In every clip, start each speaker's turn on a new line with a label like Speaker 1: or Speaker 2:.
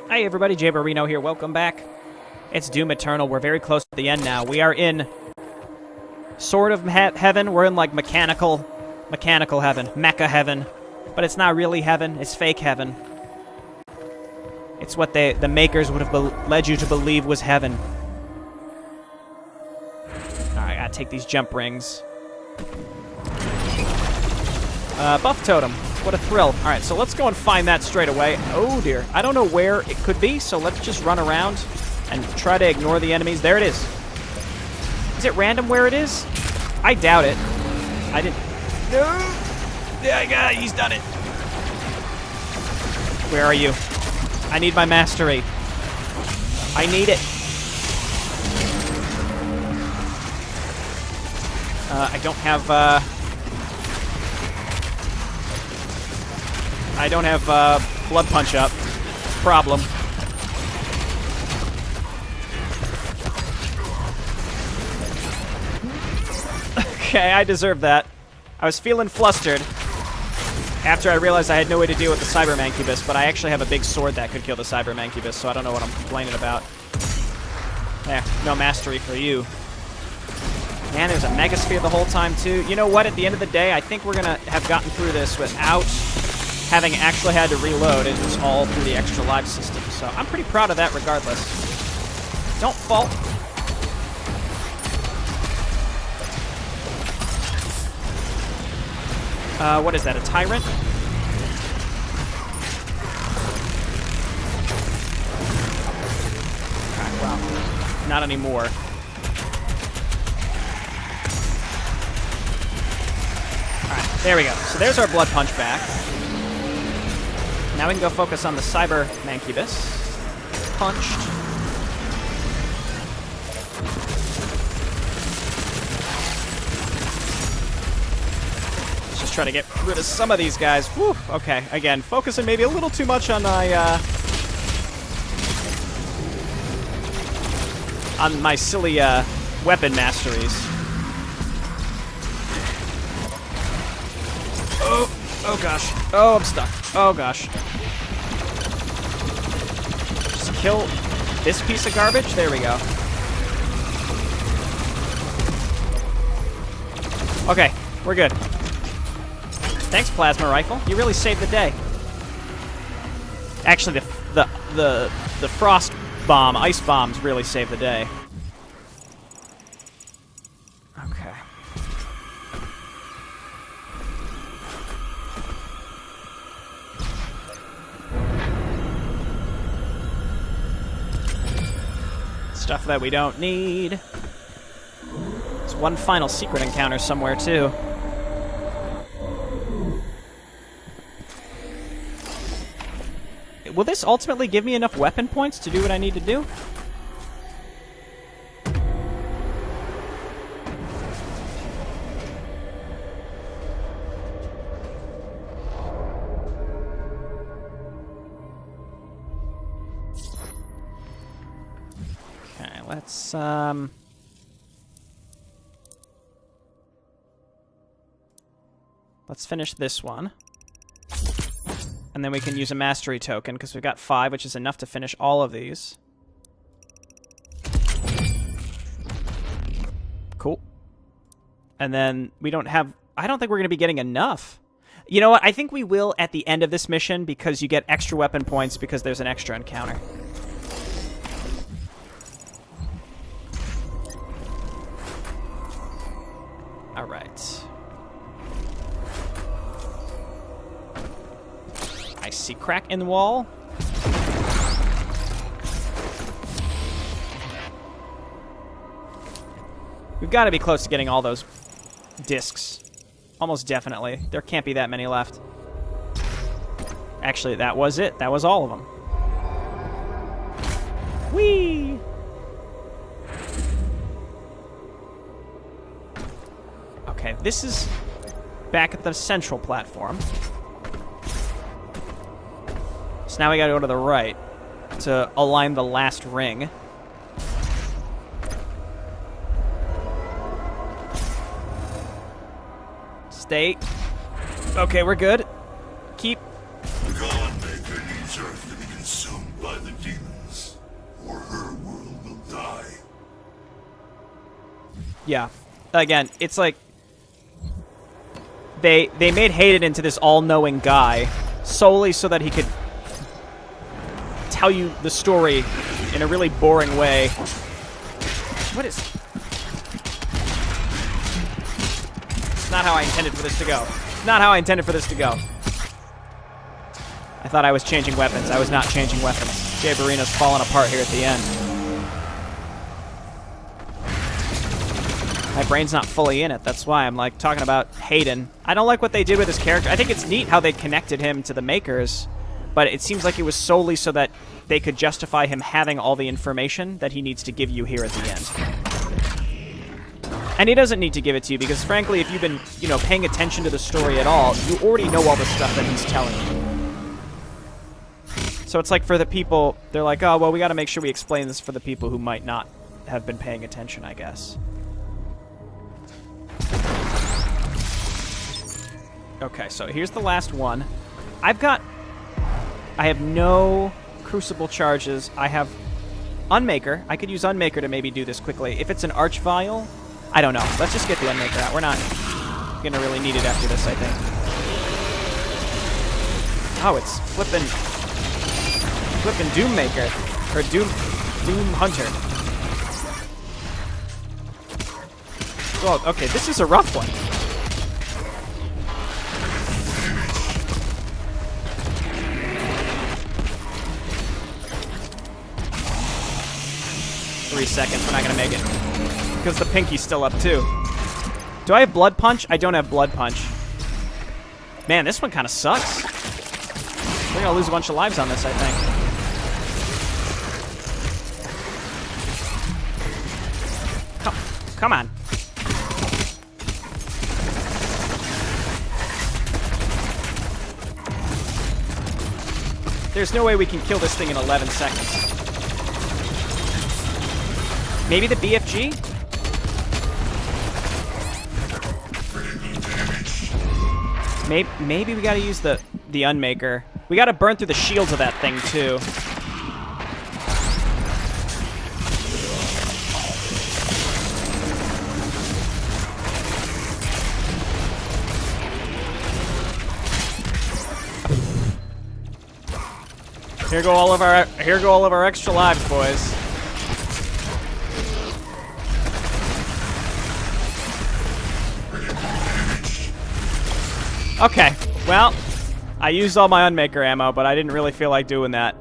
Speaker 1: Hi everybody, Jayborino here, welcome back. It's Doom Eternal, we're very close to the end now. We are in sort of heaven, we're in like mechanical heaven, mecha heaven. But it's not really heaven, it's fake heaven. It's what the makers would have led you to believe was heaven. Alright, gotta take these jump rings. Buff totem. What a thrill. Alright, so let's go and find that straight away. Oh dear. I don't know where it could be, so let's just run around and try to ignore the enemies. There it is. Is it random where it is? I doubt it. I didn't... No! Yeah, I got it. He's done it. Where are you? I need my mastery. I need it. I don't have, Blood Punch up. Problem. Okay, I deserve that. I was feeling flustered after I realized I had no way to deal with the Cyber Mancubus, but I actually have a big sword that could kill the Cyber Mancubus, so I don't know what I'm complaining about. No mastery for you. Man, there's a Megasphere the whole time, too. You know what? At the end of the day, I think we're going to have gotten through this without having actually had to reload. It was all through the extra life system, so I'm pretty proud of that regardless. Don't fall. What is that, a Tyrant? Wow. Not anymore. Alright, there we go. So there's our Blood Punch back. Now we can go focus on the Cyber Mancubus. Punched. Let's just try to get rid of some of these guys. Whew, okay, again, focusing maybe a little too much on my silly weapon masteries. Oh gosh. Oh, I'm stuck. Oh gosh. Just kill this piece of garbage. There we go. Okay, we're good. Thanks, Plasma Rifle. You really saved the day. Actually, the Frost Bomb, Ice Bombs really saved the day. Okay. Stuff that we don't need. There's one final secret encounter somewhere, too. Will this ultimately give me enough weapon points to do what I need to do? Okay, let's finish this one. And then we can use a mastery token, because we've got 5, which is enough to finish all of these. Cool. And then we don't have... I don't think we're going to be getting enough. You know what? I think we will at the end of this mission, because you get extra weapon points because there's an extra encounter. Alright. I see crack in the wall. We've got to be close to getting all those discs. Almost definitely. There can't be that many left. Actually, that was it. That was all of them. Whee! Okay, this is back at the central platform. So now we gotta go to the right to align the last ring. Stay. Okay, we're good. Keep.
Speaker 2: The God Maker needs Earth to be consumed by the
Speaker 1: Yeah. Again, it's like they made Hayden into this all-knowing guy solely so that he could tell you the story in a really boring way. What is... It's not how I intended for this to go. Not how I intended for this to go. I thought I was changing weapons. I was not changing weapons. Jayborino's falling apart here at the end. My brain's not fully in it. That's why I'm like talking about Hayden. I don't like what they did with his character. I think it's neat how they connected him to the makers, but it seems like it was solely so that they could justify him having all the information that he needs to give you here at the end. And he doesn't need to give it to you because, frankly, if you've been, you know, paying attention to the story at all, you already know all the stuff that he's telling you. So it's like for the people, they're like, oh, well, we got to make sure we explain this for the people who might not have been paying attention, I guess. Okay, so here's the last one. I have no Crucible charges. I have Unmaker. I could use Unmaker to maybe do this quickly. If it's an Arch Vial, I don't know. Let's just get the Unmaker out. We're not going to really need it after this, I think. Oh, it's flipping Doommaker. Or Doom Hunter. Oh, okay, this is a rough one. Seconds, we're not gonna make it because the pinky's still up too. Do I have Blood Punch? I don't have Blood Punch. Man, this one kind of sucks. We're gonna lose a bunch of lives on this, I think. Come on. There's no way we can kill this thing in 11 seconds. Maybe the BFG? Maybe we gotta use the Unmaker. We gotta burn through the shields of that thing, too. Here go all of our extra lives, boys. Okay, well, I used all my Unmaker ammo, but I didn't really feel like doing that.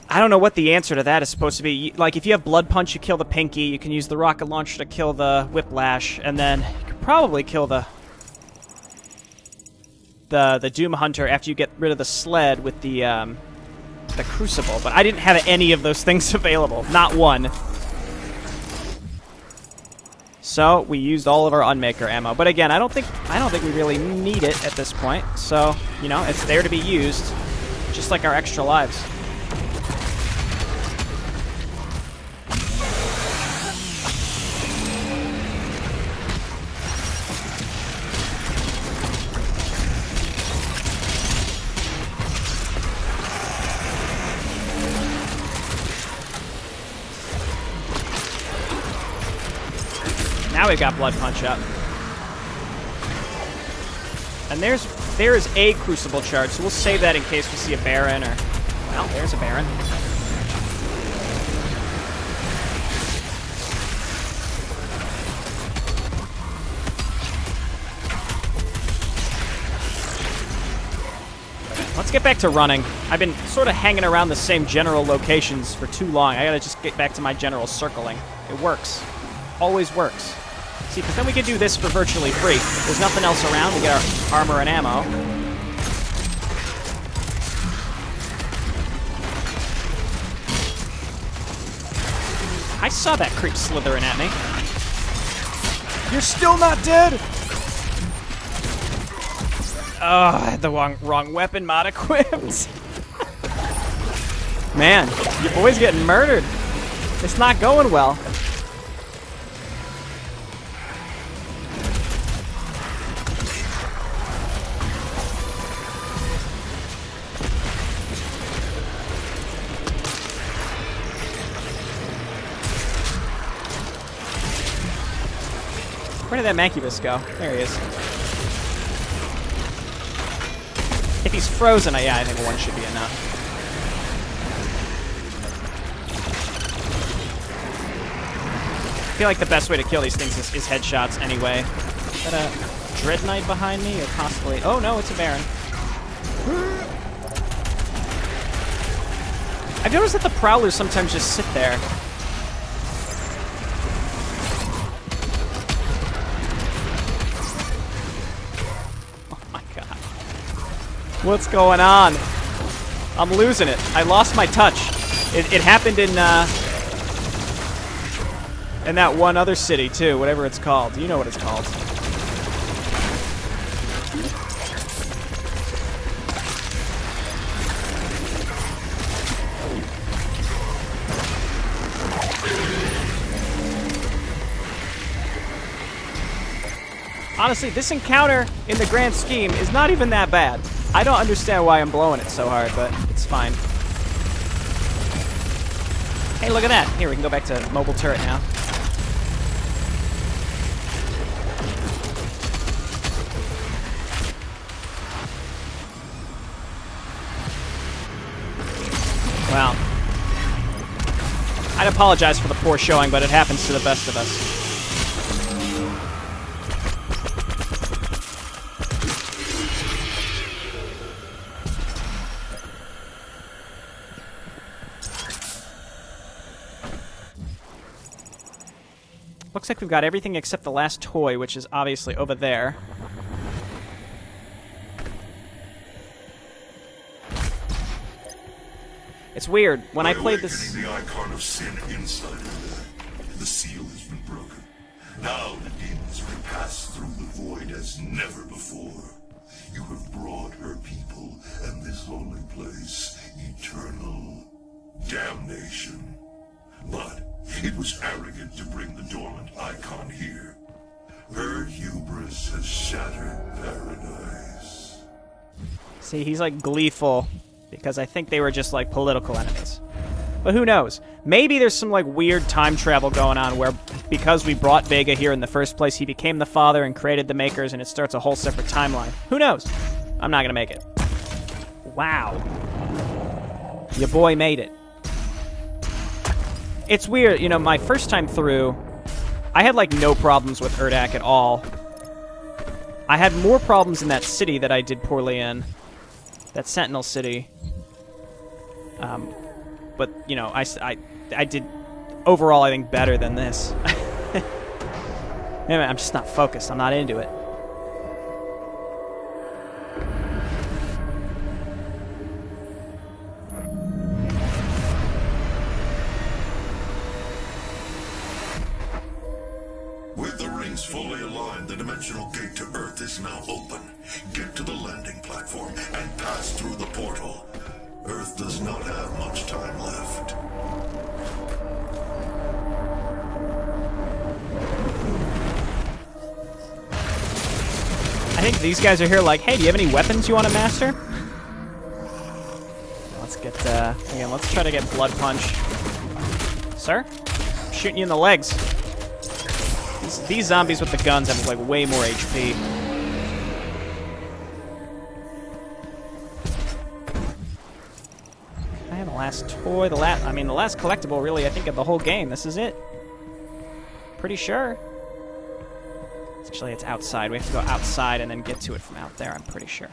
Speaker 1: I don't know what the answer to that is supposed to be. Like, if you have Blood Punch, you kill the Pinky, you can use the Rocket Launcher to kill the Whiplash, and then you could probably kill the Doom Hunter after you get rid of the sled with the Crucible. But I didn't have any of those things available. Not one. So we used all of our Unmaker ammo, but again, I don't think we really need it at this point. So, you know, it's there to be used, just like our extra lives. Now we've got Blood Punch up. And there is a Crucible charge, so we'll save that in case we see a Baron or... Well, there's a Baron. Let's get back to running. I've been sort of hanging around the same general locations for too long. I gotta just get back to my general circling. It works. Always works. See, because then we can do this for virtually free. If there's nothing else around, we get our armor and ammo. I saw that creep slithering at me. You're still not dead! Oh, I had the wrong weapon mod equipped. Man, your boy's getting murdered. It's not going well. Where did that Mancubus go? There he is. If he's frozen, yeah, I think one should be enough. I feel like the best way to kill these things is headshots anyway. Is that a Dread Knight behind me, or possibly... Oh no, it's a Baron. I've noticed that the Prowlers sometimes just sit there. Oh my god. What's going on? I'm losing it. I lost my touch. It happened in that one other city, too, whatever it's called. You know what it's called. Honestly, this encounter, in the grand scheme, is not even that bad. I don't understand why I'm blowing it so hard, but it's fine. Hey, look at that. Here, we can go back to mobile turret now. Wow. I'd apologize for the poor showing, but it happens to the best of us. Looks like we've got everything except the last toy, which is obviously over there. It's weird. When I played this...
Speaker 2: The icon of sin inside of there. The seal has been broken. Now the demons will pass through the void as never before. You have brought her people and this lonely place eternal damnation. But it was arrogant to bring the dormant icon here. Her hubris has shattered paradise.
Speaker 1: See, he's like gleeful, because I think they were just like political enemies. But who knows? Maybe there's some like weird time travel going on where because we brought Vega here in the first place, he became the father and created the Makers, and it starts a whole separate timeline. Who knows? I'm not gonna make it. Wow. Your boy made it. It's weird, you know, my first time through, I had, like, no problems with Urdak at all. I had more problems in that city that I did poorly in. That Sentinel city. But, you know, I did, overall, I think, better than this. Anyway, I'm just not focused. I'm not into it.
Speaker 2: Fully aligned, the dimensional gate to Earth is now open. Get to the landing platform and pass through the portal. Earth does not have much time left.
Speaker 1: I think these guys are here like, hey, do you have any weapons you want to master? Let's get, again, let's try to get Blood Punch. Sir? I'm shooting you in the legs. These zombies with the guns have, like, way more HP. I have the last toy, the last collectible, really, I think, of the whole game. This is it. Pretty sure. Actually, it's outside. We have to go outside and then get to it from out there, I'm pretty sure.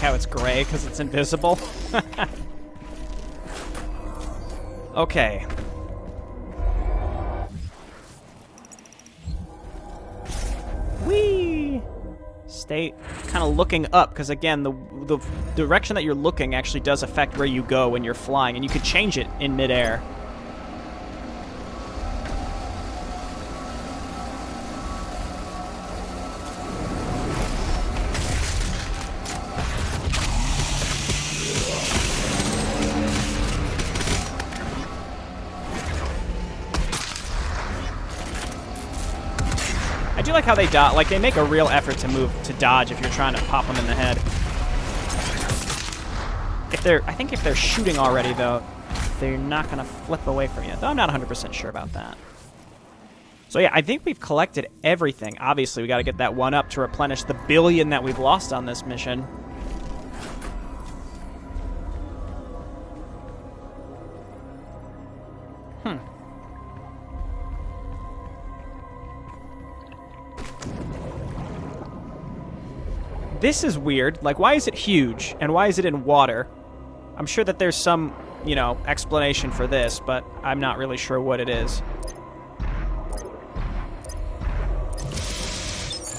Speaker 1: How it's gray because it's invisible. Okay. Whee! Stay kind of looking up because again, the direction that you're looking actually does affect where you go when you're flying, and you could change it in midair. like how they dodge. Like, they make a real effort to dodge if you're trying to pop them in the head. I think if they're shooting already, though, they're not going to flip away from you. Though I'm not 100% sure about that. So yeah, I think we've collected everything. Obviously, we got to get that one up to replenish the billion that we've lost on this mission. This is weird. Like, why is it huge? And why is it in water? I'm sure that there's some, you know, explanation for this, but I'm not really sure what it is.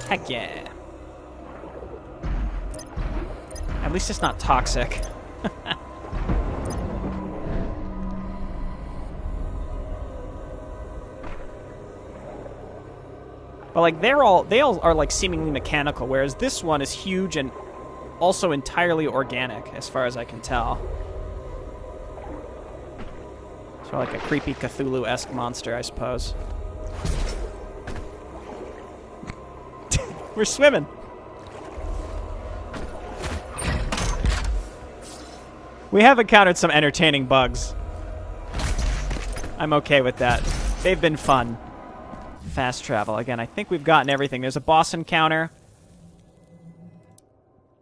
Speaker 1: Heck yeah. At least it's not toxic. But like they all are like seemingly mechanical, whereas this one is huge and also entirely organic, as far as I can tell. Sort of like a creepy Cthulhu-esque monster, I suppose. We're swimming. We have encountered some entertaining bugs. I'm okay with that. They've been fun. Fast travel. Again, I think we've gotten everything. There's a boss encounter.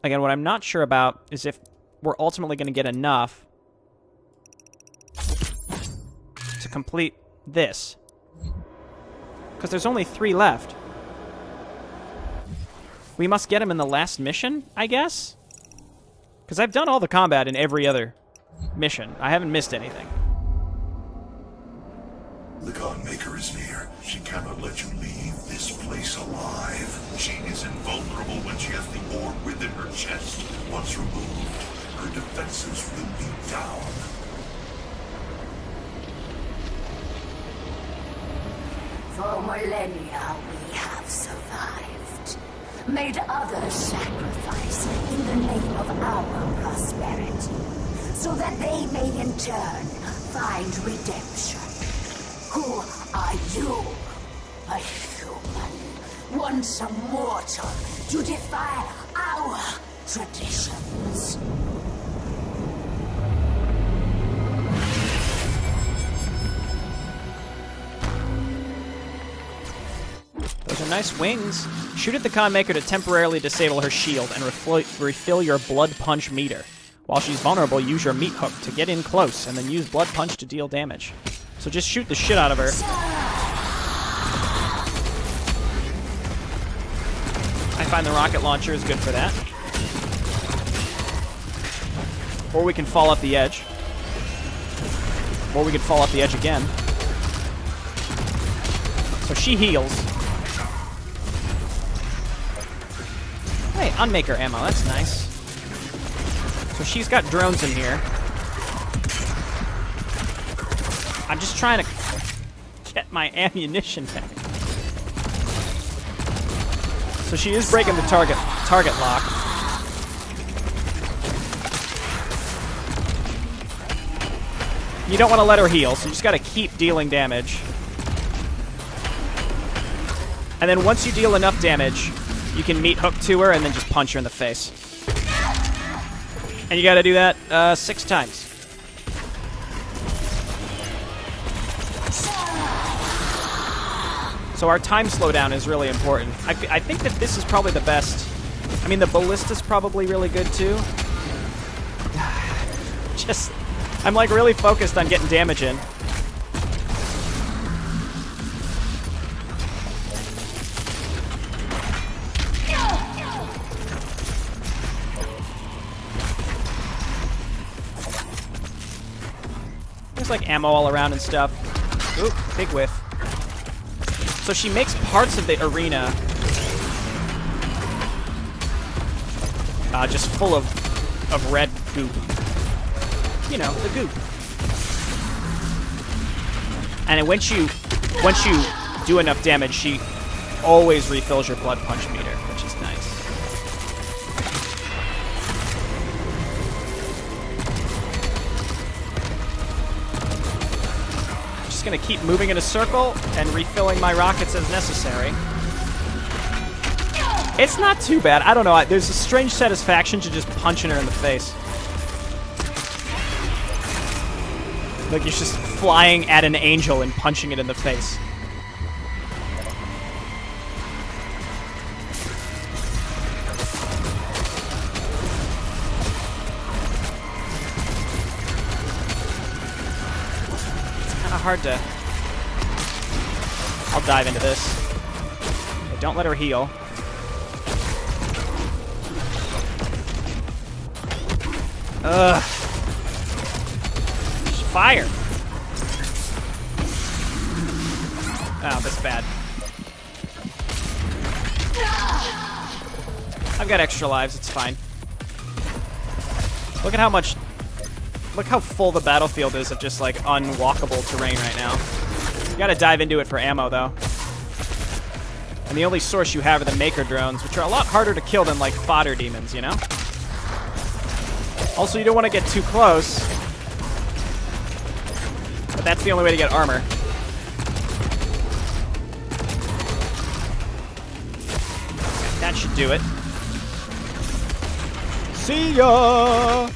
Speaker 1: Again, what I'm not sure about is if we're ultimately going to get enough to complete this. Because there's only 3 left. We must get him in the last mission, I guess? Because I've done all the combat in every other mission. I haven't missed anything.
Speaker 2: The Godmaker is near. She cannot let you leave this place alive. She is invulnerable when she has the orb within her chest. Once removed, her defenses will be down.
Speaker 3: For millennia we have survived. Made others sacrifice in the name of our prosperity. So that they may in turn find redemption. Who are you? A human, once a mortal, to defy our traditions.
Speaker 1: Those are nice wings. Shoot at the Conmaker to temporarily disable her shield and refill your blood punch meter. While she's vulnerable, use your meat hook to get in close, and then use blood punch to deal damage. So just shoot the shit out of her. I find the rocket launcher is good for that. Or we can fall off the edge. Or we could fall off the edge again. So she heals. Hey, Unmaker ammo, that's nice. So she's got drones in here. I'm just trying to get my ammunition back. So she is breaking the target lock. You don't want to let her heal, so you just got to keep dealing damage. And then once you deal enough damage, you can meat hook to her and then just punch her in the face. And you got to do that 6 times. So our time slowdown is really important. I think that this is probably the best. I mean, the ballista's probably really good too. Just, I'm like really focused on getting damage in. There's like ammo all around and stuff. Oop, big whiff. So she makes parts of the arena just full of red goop. You know, the goop. And once you do enough damage, she always refills your blood punch meter, which is nice. Just gonna keep moving in a circle and refilling my rockets as necessary. It's not too bad. I don't know. There's a strange satisfaction to just punching her in the face. Like you're just flying at an angel and punching it in the face. It's kind of hard to... I'll dive into this. Okay, don't let her heal. Ugh. Fire! Oh, that's bad. I've got extra lives, it's fine. Look at how much... Look how full the battlefield is of just, like, unwalkable terrain right now. You gotta dive into it for ammo, though. And the only source you have are the Maker drones, which are a lot harder to kill than, like, fodder demons, you know? Also, you don't want to get too close. But that's the only way to get armor. That should do it. See ya!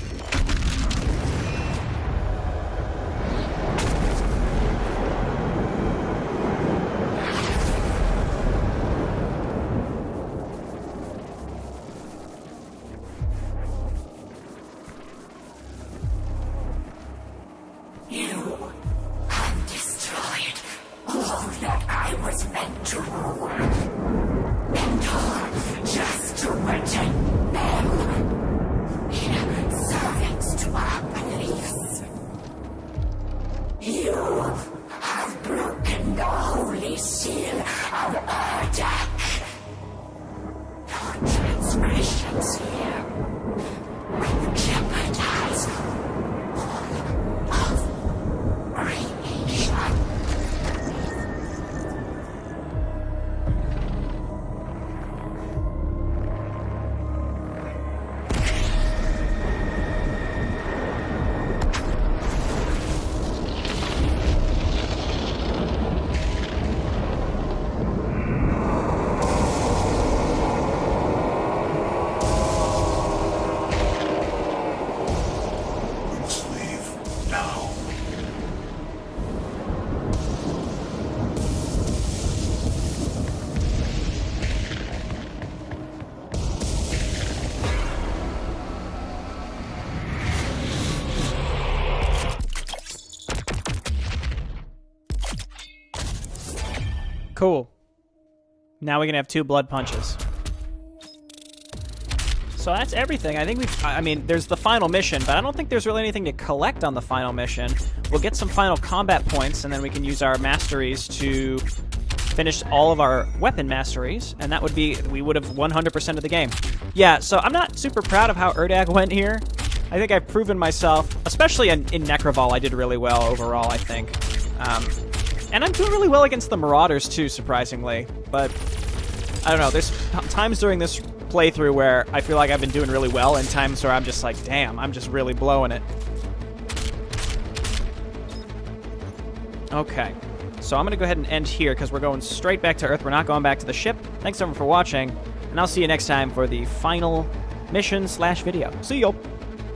Speaker 3: You have destroyed all that I was meant to rule. And all just to retain them in service to our beliefs. You have broken the holy seal of Urdak. Your transgressions here will jeopardize creation.
Speaker 2: We must leave now.
Speaker 1: Cool. Now we can have 2 blood punches. So that's everything. I think I mean, there's the final mission, but I don't think there's really anything to collect on the final mission. We'll get some final combat points, and then we can use our masteries to finish all of our weapon masteries, and that would be, we would have 100% of the game. Yeah, so I'm not super proud of how Urdak went here. I think I've proven myself, especially in Necroval, I did really well overall, I think. And I'm doing really well against the Marauders, too, surprisingly. But, I don't know, there's times during this playthrough where I feel like I've been doing really well, and times where I'm just like, damn, I'm just really blowing it. Okay. So I'm going to go ahead and end here, because we're going straight back to Earth. We're not going back to the ship. Thanks, everyone, for watching, and I'll see you next time for the final mission/video. See you!